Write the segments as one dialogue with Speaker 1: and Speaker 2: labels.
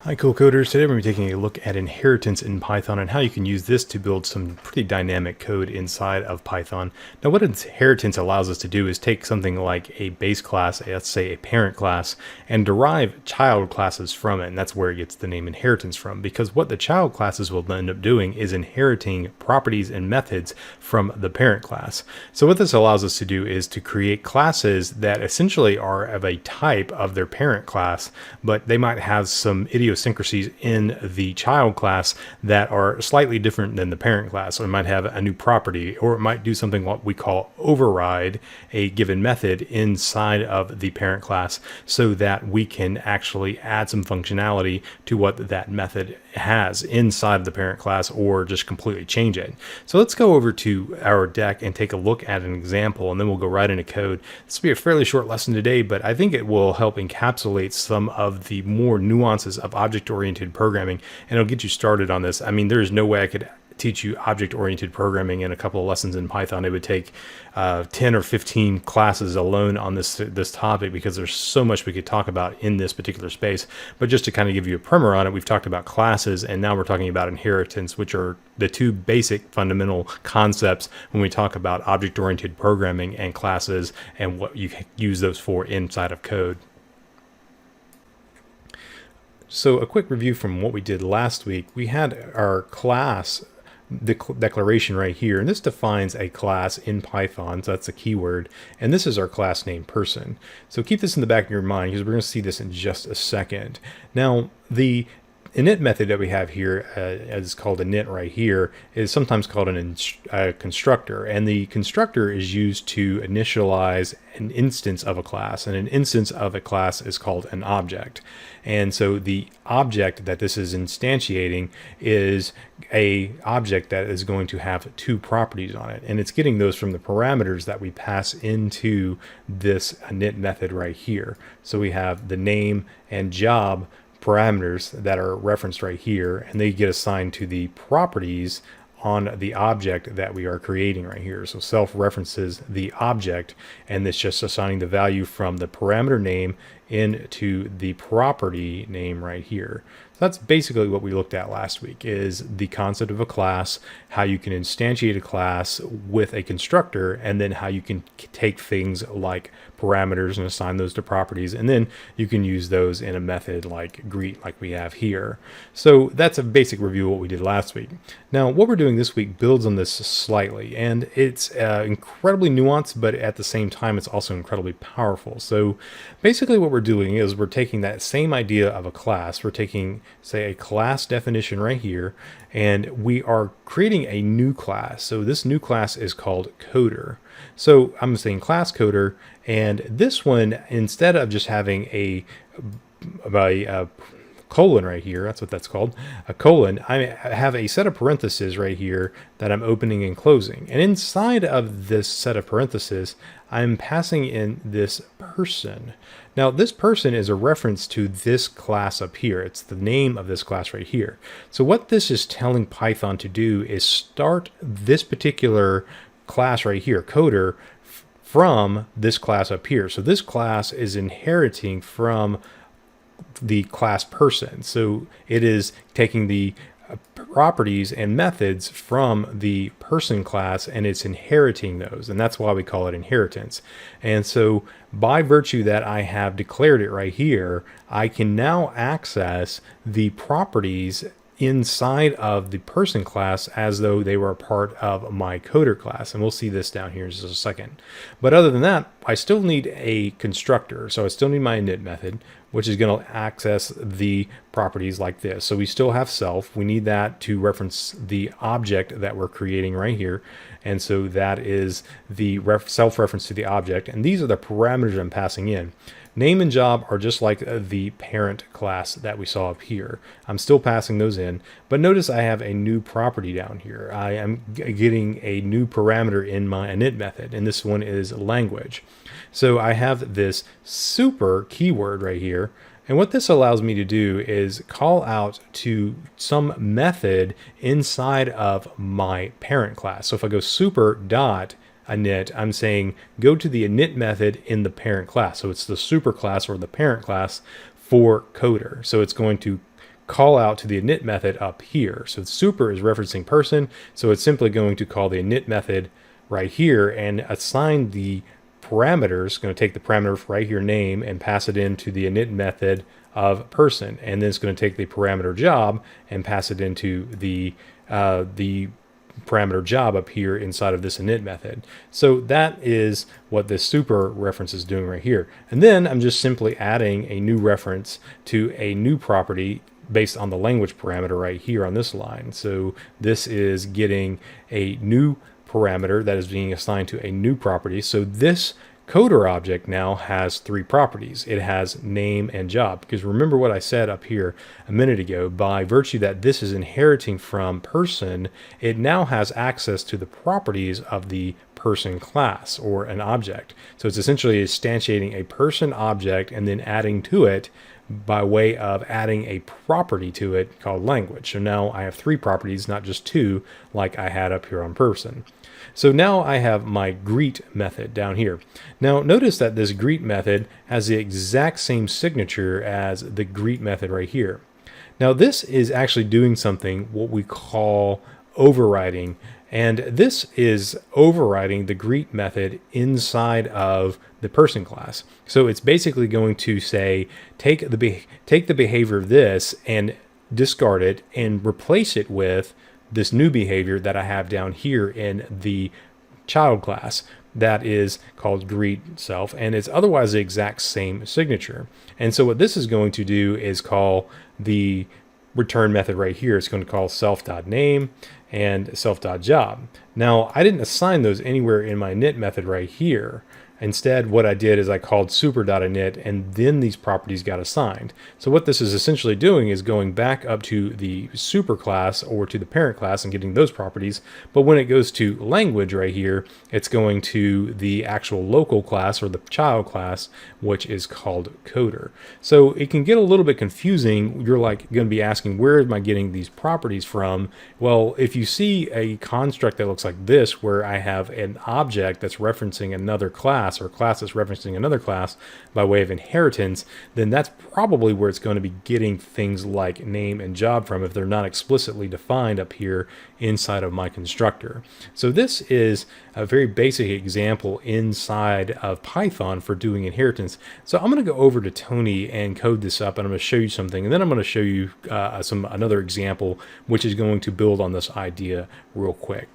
Speaker 1: Hi Cool Coders, today we're going to be taking a look at inheritance in Python and how you can use this to build some pretty dynamic code inside of Python. Now what inheritance allows us to do is take something like a base class, let's say a parent class, and derive child classes from it, and that's where it gets the name inheritance from, because what the child classes will end up doing is inheriting properties and methods from the parent class. So what this allows us to do is to create classes that essentially are of a type of their parent class, but they might have some idiosyncrasies in the child class that are slightly different than the parent class. So it might have a new property, or it might do something what we call override a given method inside of the parent class so that we can actually add some functionality to what that method has inside of the parent class, or just completely change it. So let's go over to our deck and take a look at an example, and then we'll go right into code. This will be a fairly short lesson today, but I think it will help encapsulate some of the more nuances of object-oriented programming, and it'll get you started on this. I mean, there's no way I could teach you object-oriented programming in a couple of lessons in Python. It would take 10 or 15 classes alone on this topic, because there's so much we could talk about in this particular space. But just to kind of give you a primer on it, we've talked about classes, and now we're talking about inheritance, which are the two basic fundamental concepts when we talk about object-oriented programming and classes, and what you use those for inside of code. So a quick review from what we did last week. We had our class declaration right here, and this defines a class in Python, so that's a keyword, and this is our class name person. So keep this in the back of your mind, because we're going to see this in just a second. Now the init method that we have here, as called init right here, is sometimes called a constructor, and the constructor is used to initialize an instance of a class, and an instance of a class is called an object. And so the object that this is instantiating is a object that is going to have two properties on it, and it's getting those from the parameters that we pass into this init method right here. So we have the name and job parameters that are referenced right here, and they get assigned to the properties on the object that we are creating right here. So self references the object, and it's just assigning the value from the parameter name into the property name right here. So that's basically what we looked at last week, is the concept of a class, how you can instantiate a class with a constructor, and then how you can take things like parameters and assign those to properties, and then you can use those in a method like greet, like we have here. So that's a basic review of what we did last week. Now what we're doing this week builds on this slightly, and it's incredibly nuanced, but at the same time it's also incredibly powerful. So basically what we're we're doing is we're taking that same idea of a class. We're taking, say, a class definition right here, and we are creating a new class. So this new class is called Coder. So I'm saying class Coder, and this one, instead of just having a colon right here, that's what that's called, a colon, I have a set of parentheses right here that I'm opening and closing. And inside of this set of parentheses, I'm passing in this person. Now, this person is a reference to this class up here. It's the name of this class right here. So what this is telling Python to do is start this particular class right here, Coder, from this class up here. So this class is inheriting from the class person. So it is taking the properties and methods from the person class and it's inheriting those. And that's why we call it inheritance. And so by virtue that I have declared it right here, I can now access the properties inside of the person class as though they were a part of my coder class. And we'll see this down here in just a second. But other than that, I still need a constructor. So I still need my init method, which is going to access the properties like this. So we still have self. We need that to reference the object that we're creating right here. And so that is the self-reference to the object. And these are the parameters I'm passing in. Name and job are just like the parent class that we saw up here. I'm still passing those in, but notice I have a new property down here. I am getting a new parameter in my init method, and this one is language. So I have this super keyword right here, and what this allows me to do is call out to some method inside of my parent class. So if I go super dot init, I'm saying go to the init method in the parent class. So it's the super class or the parent class for Coder. So it's going to call out to the init method up here. So super is referencing person. So it's simply going to call the init method right here and assign the parameters. Going to take the parameter right here, name, and pass it into the init method of person. And then it's going to take the parameter job and pass it into the parameter job up here inside of this init method. So that is what this super reference is doing right here. And then I'm just simply adding a new reference to a new property based on the language parameter right here on this line. So this is getting a new parameter that is being assigned to a new property. So this Coder object now has three properties. It has name and job, because remember what I said up here a minute ago, by virtue that this is inheriting from person, it now has access to the properties of the person class or an object. So it's essentially instantiating a person object and then adding to it by way of adding a property to it called language. So now I have three properties, not just two like I had up here on person. So now I have my greet method down here. Now notice that this greet method has the exact same signature as the greet method right here. Now this is actually doing something what we call overriding, and this is overriding the greet method inside of the person class. So it's basically going to say take the behavior of this and discard it and replace it with this new behavior that I have down here in the child class that is called greet self, and it's otherwise the exact same signature. And so what this is going to do is call the return method right here. It's going to call self.name and self.job. Now I didn't assign those anywhere in my init method right here. Instead, what I did is I called super.init, and then these properties got assigned. So what this is essentially doing is going back up to the super class or to the parent class and getting those properties. But when it goes to language right here, it's going to the actual local class or the child class, which is called Coder. So it can get a little bit confusing. You're like going to be asking, where am I getting these properties from? Well, if you see a construct that looks like this, where I have an object that's referencing another class, or class that's referencing another class by way of inheritance, then that's probably where it's going to be getting things like name and job from if they're not explicitly defined up here inside of my constructor. So this is a very basic example inside of Python for doing inheritance. So I'm going to go over to Tony and code this up, and I'm going to show you something, and then I'm going to show you another example which is going to build on this idea real quick.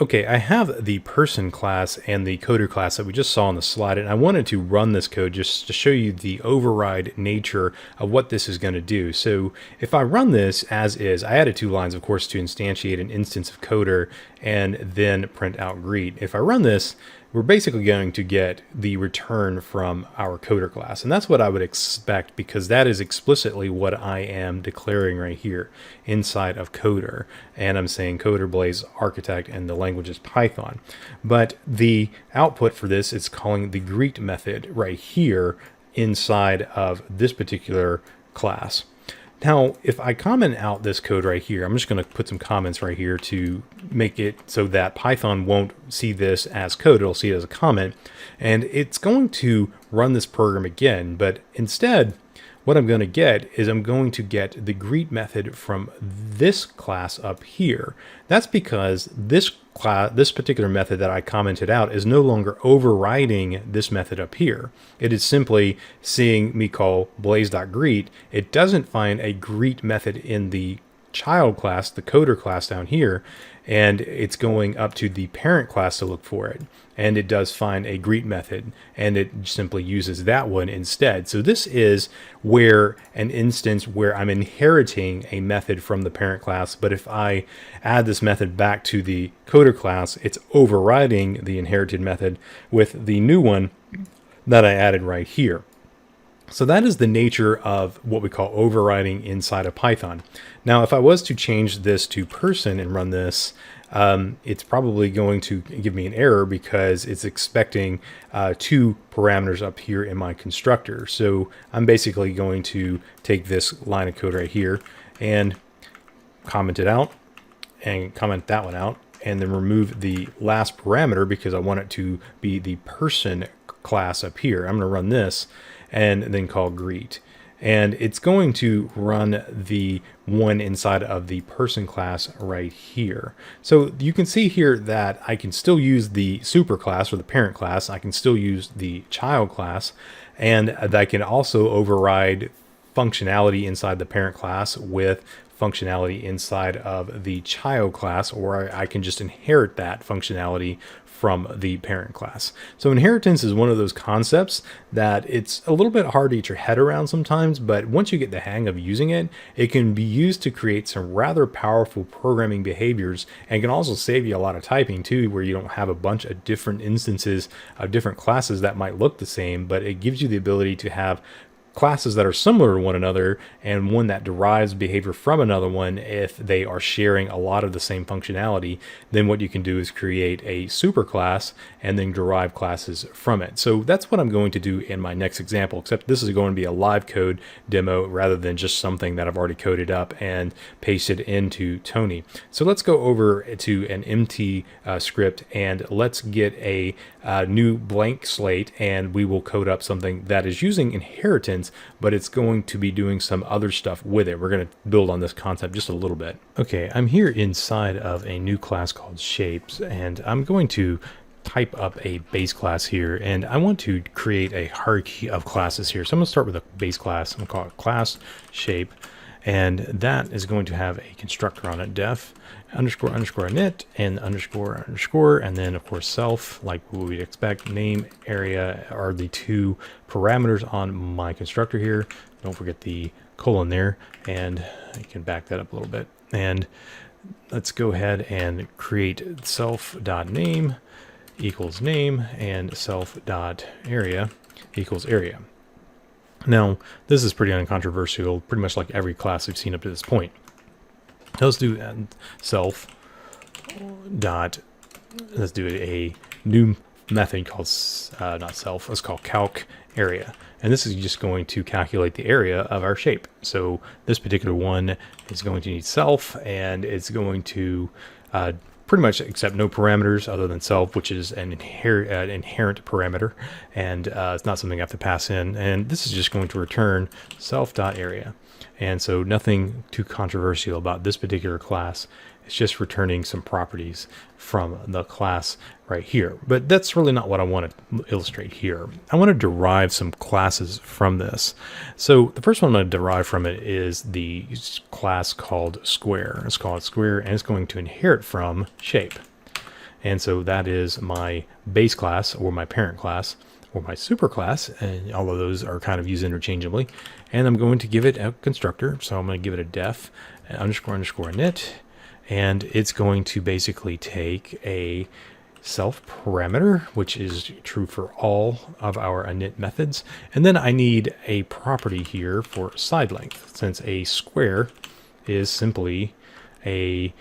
Speaker 1: Okay, I have the person class and the coder class that we just saw on the slide, and I wanted to run this code just to show you the override nature of what this is going to do. So if I run this as is, I added 2 lines, of course, to instantiate an instance of coder and then print out greet. If I run this, we're basically going to get the return from our coder class. And that's what I would expect, because that is explicitly what I am declaring right here inside of coder. And I'm saying coder, Blaze, architect, and the language is Python. But the output for this is calling the greet method right here inside of this particular class. Now, if I comment out this code right here, I'm just going to put some comments right here to make it so that Python won't see this as code, it'll see it as a comment, and it's going to run this program again, but instead, what I'm going to get is I'm going to get the greet method from this class up here. That's because this particular method that I commented out is no longer overriding this method up here. It is simply seeing me call blaze.greet. It doesn't find a greet method in the child class, the coder class down here, and it's going up to the parent class to look for it. And it does find a greet method, and it simply uses that one instead. So this is where an instance where I'm inheriting a method from the parent class, but if I add this method back to the coder class, it's overriding the inherited method with the new one that I added right here. So that is the nature of what we call overriding inside of Python. Now, if I was to change this to person and run this, it's probably going to give me an error because it's expecting 2 parameters up here in my constructor. So I'm basically going to take this line of code right here and comment it out and comment that one out, and then remove the last parameter because I want it to be the person class up here. I'm going to run this and then call greet. And it's going to run the one inside of the person class right here. So you can see here that I can still use the super class or the parent class. I can still use the child class, and I can also override functionality inside the parent class with functionality inside of the child class, or I can just inherit that functionality from the parent class. So inheritance is one of those concepts that it's a little bit hard to get your head around sometimes, but once you get the hang of using it, it can be used to create some rather powerful programming behaviors, and can also save you a lot of typing too, where you don't have a bunch of different instances of different classes that might look the same, but it gives you the ability to have classes that are similar to one another and one that derives behavior from another one. If they are sharing a lot of the same functionality, then what you can do is create a super class and then derive classes from it. So that's what I'm going to do in my next example, except this is going to be a live code demo rather than just something that I've already coded up and pasted into Tony. So let's go over to an empty script and let's get a new blank slate, and we will code up something that is using inheritance, but it's going to be doing some other stuff with it. We're going to build on this concept just a little bit. Okay, I'm here inside of a new class called shapes, and I'm going to type up a base class here, and I want to create a hierarchy of classes here. So I'm going to start with a base class. I'm going to call it class shape, and that is going to have a constructor on it, def underscore underscore init and underscore underscore, and then of course self, like what we'd expect. Name, area are the 2 parameters on my constructor here. Don't forget the colon there, and you can back that up a little bit. And let's go ahead and create self.name equals name and self.area equals area. Now, this is pretty uncontroversial, pretty much like every class we've seen up to this point. Let's do self dot, let's do a new method called, not self, let's call calc area. And this is just going to calculate the area of our shape. So this particular one is going to need self, and it's going to pretty much accept no parameters other than self, which is an inherent parameter, and it's not something I have to pass in. And this is just going to return self.area. And so nothing too controversial about this particular class. It's just returning some properties from the class right here. But that's really not what I want to illustrate here. I want to derive some classes from this. So the first one I'm going to derive from it is the class called square. Let's call it square, and it's going to inherit from shape. And so that is my base class or my parent class or my super class, and all of those are kind of used interchangeably. And I'm going to give it a constructor, so I'm going to give it a def underscore underscore init, and it's going to basically take a self parameter, which is true for all of our init methods. And then I need a property here for side length, since a square is simply a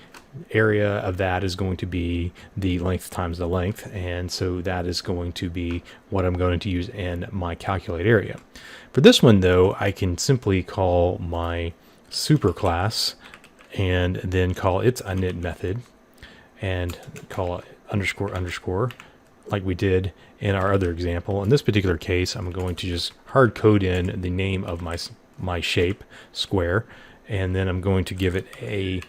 Speaker 1: area of that is going to be the length times the length, and so that is going to be what I'm going to use in my calculate area. For this one though, I can simply call my super class and then call its init method and call it underscore underscore like we did in our other example. In this particular case, I'm going to just hard code in the name of my shape, square, and then I'm going to give it a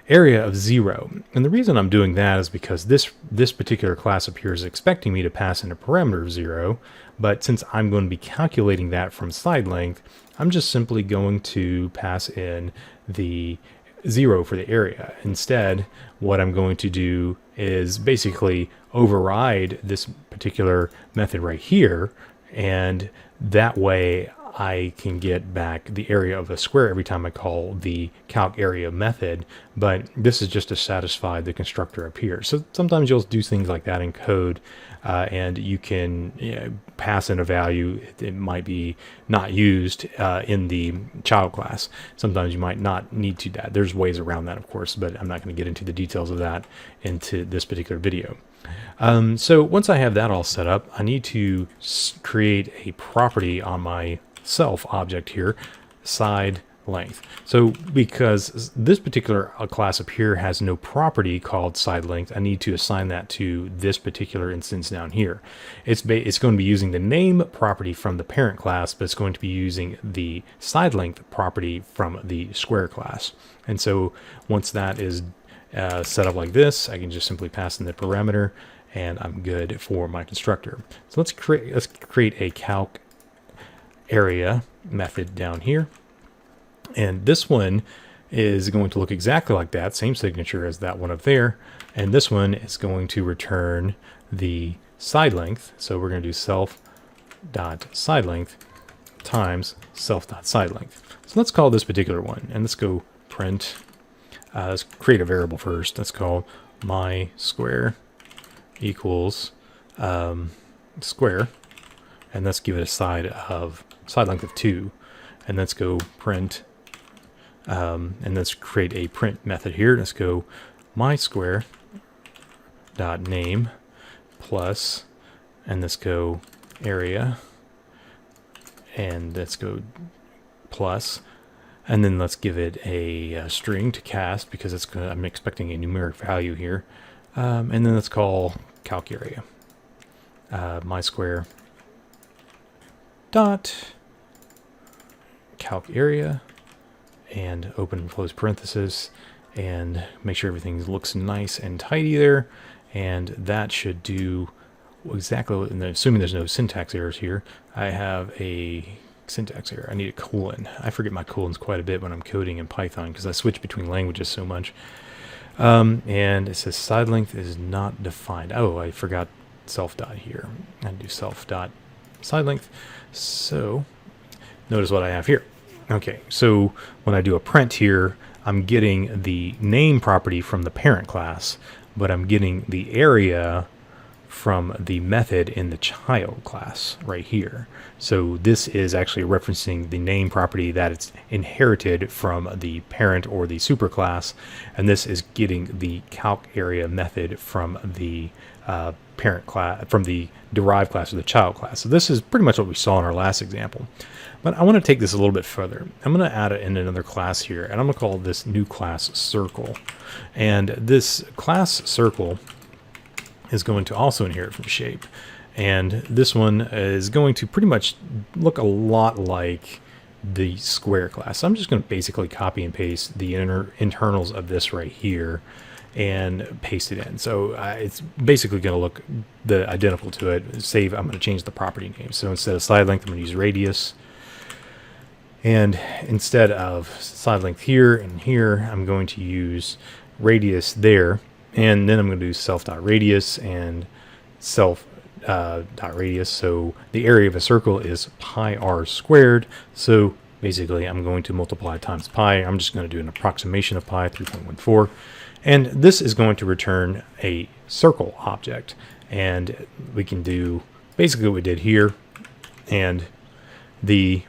Speaker 1: area of 0. And the reason I'm doing that is because this particular class up here is expecting me to pass in a parameter of 0, but since I'm going to be calculating that from side length, I'm just simply going to pass in the 0 for the area. Instead, what I'm going to do is basically override this particular method right here, and that way I can get back the area of a square every time I call the calc area method, but this is just to satisfy the constructor up here. So sometimes you'll do things like that in code, and you can pass in a value. It might be not used in the child class. Sometimes you might not need to that. There's ways around that, of course, but I'm not going to get into the details of that into this particular video. So once I have that all set up, I need to create a property on my self object here, side length. So because this particular class up here has no property called side length, I need to assign that to this particular instance down here. It's going to be using the name property from the parent class, but it's going to be using the side length property from the square class. And so once that is set up like this, I can just simply pass in the parameter and I'm good for my constructor. So let's create a calc area method down here, and this one is going to look exactly like that, same signature as that one up there, and this one is going to return the side length. So we're going to do self dot side length times self dot side length. So let's call this particular one, and let's go print. Let's create a variable first. Let's call my square equals square, and let's give it a side length of 2, and let's go print, and let's create a print method here. Let's go my square dot name plus, and let's go area, and let's go plus, and then let's give it a string to cast because I'm expecting a numeric value here, and then let's call calc area, my square dot calc area, and open and close parenthesis, and make sure everything looks nice and tidy there, and that should do exactly. And assuming there's no syntax errors here, I have a syntax error. I need a colon. I forget my colons quite a bit when I'm coding in Python because I switch between languages so much. And it says side length is not defined. Oh, I forgot self dot here. I do self dot side length. So notice what I have here. Okay, so when I do a print here, I'm getting the name property from the parent class, but I'm getting the area from the method in the child class right here. So this is actually referencing the name property that it's inherited from the parent or the superclass, and this is getting the calc area method from the parent class, from the derived class or the child class. So this is pretty much what we saw in our last example. But I want to take this a little bit further. I'm going to add it in another class here, and I'm going to call this new class circle. And this class circle is going to also inherit from shape. And this one is going to pretty much look a lot like the square class. So I'm just going to basically copy and paste the internals of this right here and paste it in. So it's basically going to look identical to it. I'm going to change the property name. So instead of side length, I'm going to use radius. And instead of side length here and here, I'm going to use radius there. And then I'm going to do self.radius and self.radius. So the area of a circle is pi r squared. So basically I'm going to multiply times pi. I'm just going to do an approximation of pi, 3.14. And this is going to return a circle object. And we can do basically what we did here. And the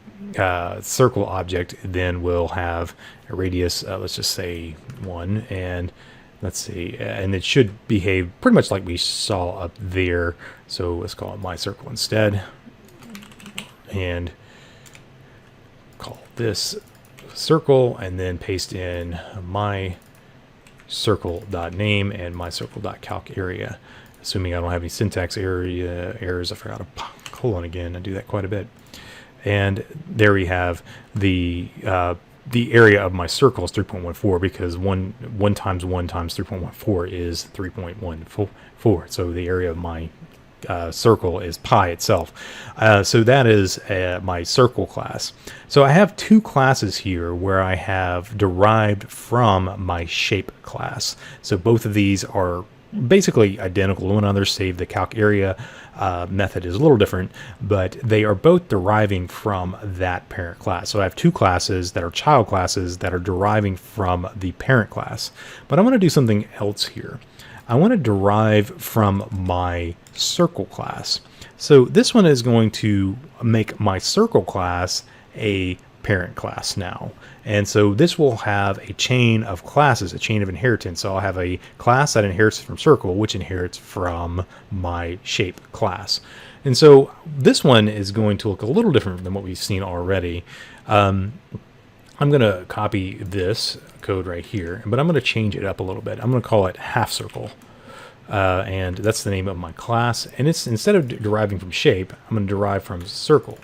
Speaker 1: circle object then will have a radius, let's just say 1, and let's see, and it should behave pretty much like we saw up there. So let's call it my circle instead, and call this circle, and then paste in my circle.name and my circle.calc area, assuming I don't have any syntax errors. I forgot a colon again. I do that quite a bit. And there we have the area of my circle is 3.14 because 1 times 1 times 3.14 is 3.14. So the area of my circle is pi itself. So that is my circle class. So I have two classes here where I have derived from my shape class. So both of these are basically identical to one another, save the calc area method is a little different, but they are both deriving from that parent class. So I have two classes that are child classes that are deriving from the parent class. But I want to do something else here. I want to derive from my circle class. So this one is going to make my circle class a parent class now. And so this will have a chain of classes, a chain of inheritance. So I'll have a class that inherits from circle, which inherits from my shape class. And so this one is going to look a little different than what we've seen already. I'm going to copy this code right here, but I'm going to change it up a little bit. I'm going to call it half circle. And that's the name of my class. And it's, instead of deriving from shape, I'm going to derive from circle.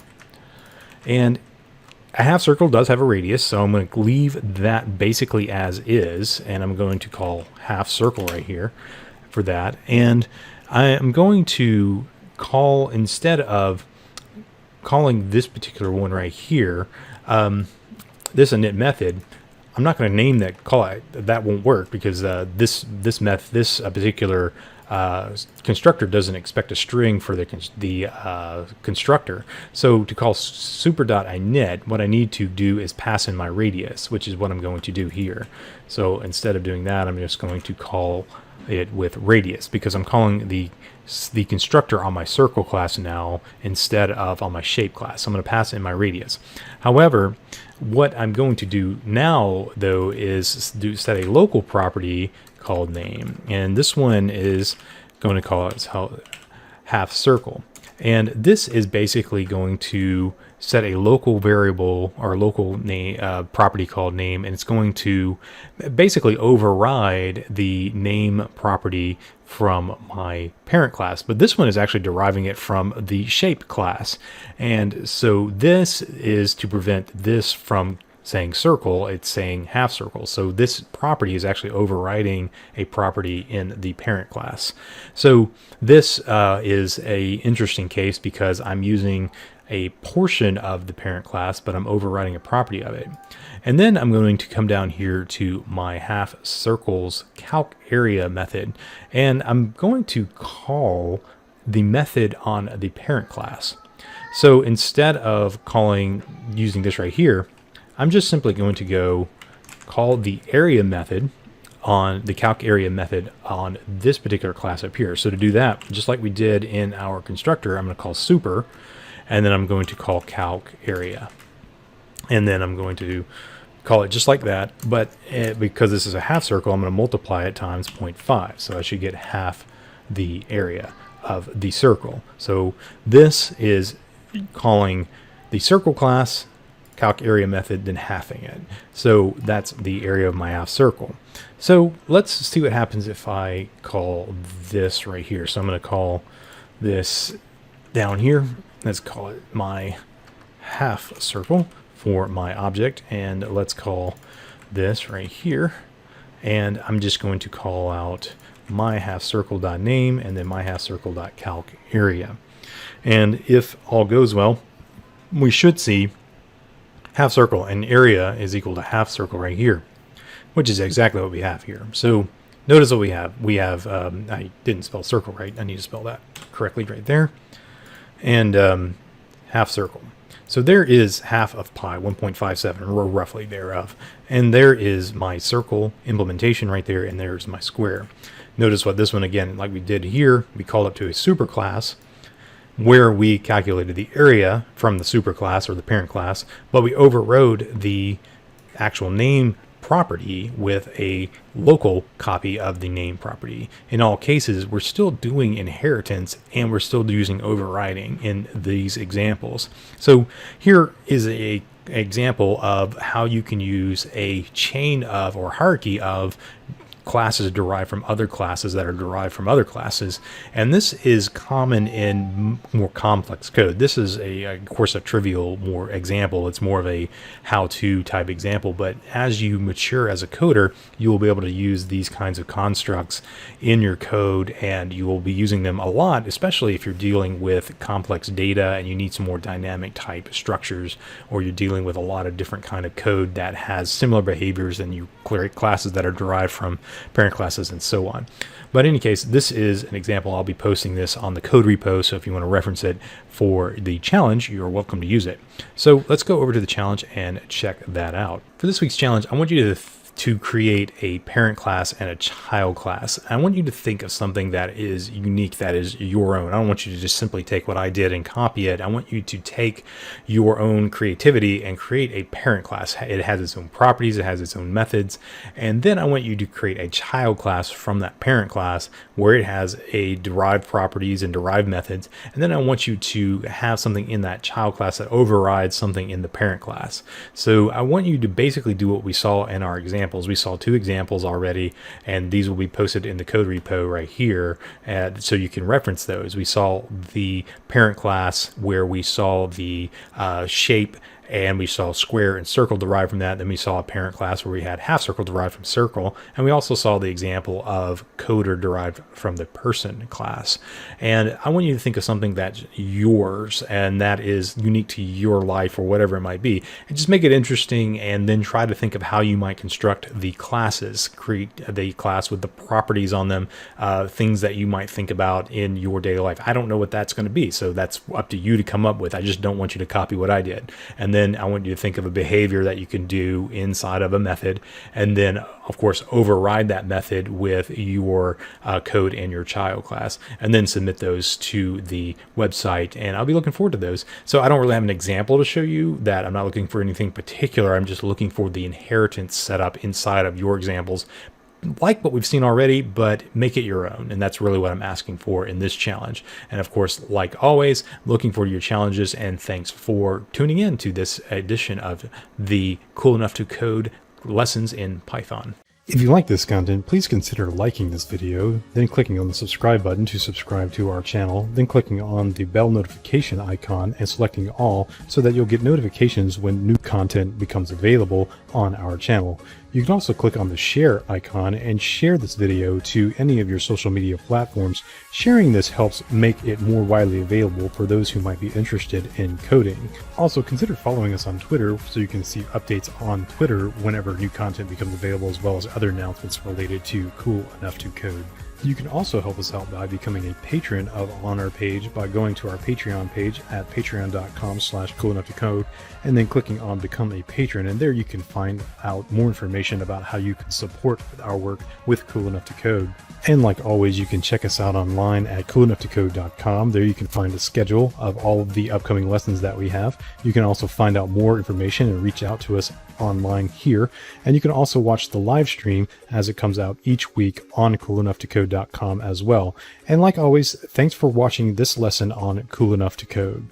Speaker 1: And a half circle does have a radius, so I'm going to leave that basically as is, and I'm going to call half circle right here for that. And I am going to call, instead of calling this particular one right here, this init method, I'm not going to name that, call it, that won't work because this particular constructor doesn't expect a string for the constructor. So to call super.init, what I need to do is pass in my radius, which is what I'm going to do here. So instead of doing that, I'm just going to call it with radius because I'm calling the constructor on my circle class now instead of on my shape class. So I'm going to pass in my radius. However, what I'm going to do now, though, is set a local property called name, and this one is going to call it half circle, and this is basically going to set a local variable or local name property called name, and it's going to basically override the name property from my parent class. But this one is actually deriving it from the shape class, and so this is to prevent this from saying circle, it's saying half circle. So this property is actually overriding a property in the parent class. So this is a interesting case because I'm using a portion of the parent class, but I'm overriding a property of it. And then I'm going to come down here to my half circles calc area method, and I'm going to call the method on the parent class. So instead of using this right here, I'm just simply going to go call the area method on the calc area method on this particular class up here. So to do that, just like we did in our constructor, I'm going to call super, and then I'm going to call calc area. And then I'm going to call it just like that, but because this is a half circle, I'm going to multiply it times 0.5. So I should get half the area of the circle. So this is calling the circle class calc area method, then halving it. So that's the area of my half circle. So let's see what happens if I call this right here. So I'm going to call this down here. Let's call it my half circle for my object, and let's call this right here, and I'm just going to call out my half circle.name and then my half circle.calc area. And if all goes well, we should see half circle and area is equal to half circle right here, which is exactly what we have here. So Notice what we have. We have, I didn't spell circle right. I need to spell that correctly right there. And half circle. So there is half of pi, 1.57, or roughly thereof. And there is my circle implementation right there, and there's my square. Notice what this one, again, like we did here, we called up to a superclass where we calculated the area from the superclass or the parent class, but we overrode the actual name property with a local copy of the name property. In all cases, we're still doing inheritance and we're still using overriding in these examples. So here is a example of how you can use a chain of or hierarchy of classes derived from other classes that are derived from other classes. And this is common in more complex code. This is of course, a trivial more example. It's more of a how-to type example. But as you mature as a coder, you will be able to use these kinds of constructs in your code, and you will be using them a lot, especially if you're dealing with complex data and you need some more dynamic type structures, or you're dealing with a lot of different kind of code that has similar behaviors and you create classes that are derived from parent classes and so on. But in any case, this is an example. I'll be posting this on the code repo, so if you want to reference it for the challenge, you're welcome to use it. So let's go over to the challenge and check that out. For this week's challenge, I want you to create a parent class and a child class. I want you to think of something that is unique, that is your own. I don't want you to just simply take what I did and copy it. I want you to take your own creativity and create a parent class. It has its own properties, it has its own methods, and then I want you to create a child class from that parent class where it has a derived properties and derived methods, and then I want you to have something in that child class that overrides something in the parent class. So I want you to basically do what we saw in our example. We saw 2 examples already, and these will be posted in the code repo right here, so you can reference those. We saw the parent class where we saw the shape, and we saw square and circle derived from that. Then we saw a parent class where we had half circle derived from circle, and we also saw the example of coder derived from the person class. And I want you to think of something that's yours and that is unique to your life or whatever it might be, and just make it interesting, and then try to think of how you might construct the classes, create the class with the properties on them, things that you might think about in your daily life. I don't know what that's going to be, so that's up to you to come up with. I just don't want you to copy what I did. And then I want you to think of a behavior that you can do inside of a method, and then of course override that method with your code and your child class, and then submit those to the website. And I'll be looking forward to those. So I don't really have an example to show you that. I'm not looking for anything particular. I'm just looking for the inheritance setup inside of your examples, like what we've seen already, but make it your own. And that's really what I'm asking for in this challenge. And of course, like always, looking forward to your challenges, and thanks for tuning in to this edition of the Cool Enough to Code lessons in Python. If you like this content, please consider liking this video, then clicking on the subscribe button to subscribe to our channel, then clicking on the bell notification icon and selecting all so that you'll get notifications when new content becomes available on our channel. You can also click on the share icon and share this video to any of your social media platforms. Sharing this helps make it more widely available for those who might be interested in coding. Also, consider following us on Twitter so you can see updates on Twitter whenever new content becomes available, as well as other announcements related to Cool Enough to Code. You can also help us out by becoming a patron on our page by going to our Patreon page at patreon.com/coolenoughToCode and then clicking on Become a Patron, and there you can find out more information about how you can support our work with Cool Enough to Code. And like always, you can check us out online at coolenoughToCode.com. There you can find a schedule of all of the upcoming lessons that we have. You can also find out more information and reach out to us online here. And you can also watch the live stream as it comes out each week on coolenoughToCode.com as well. And like always, thanks for watching this lesson on Cool Enough to Code.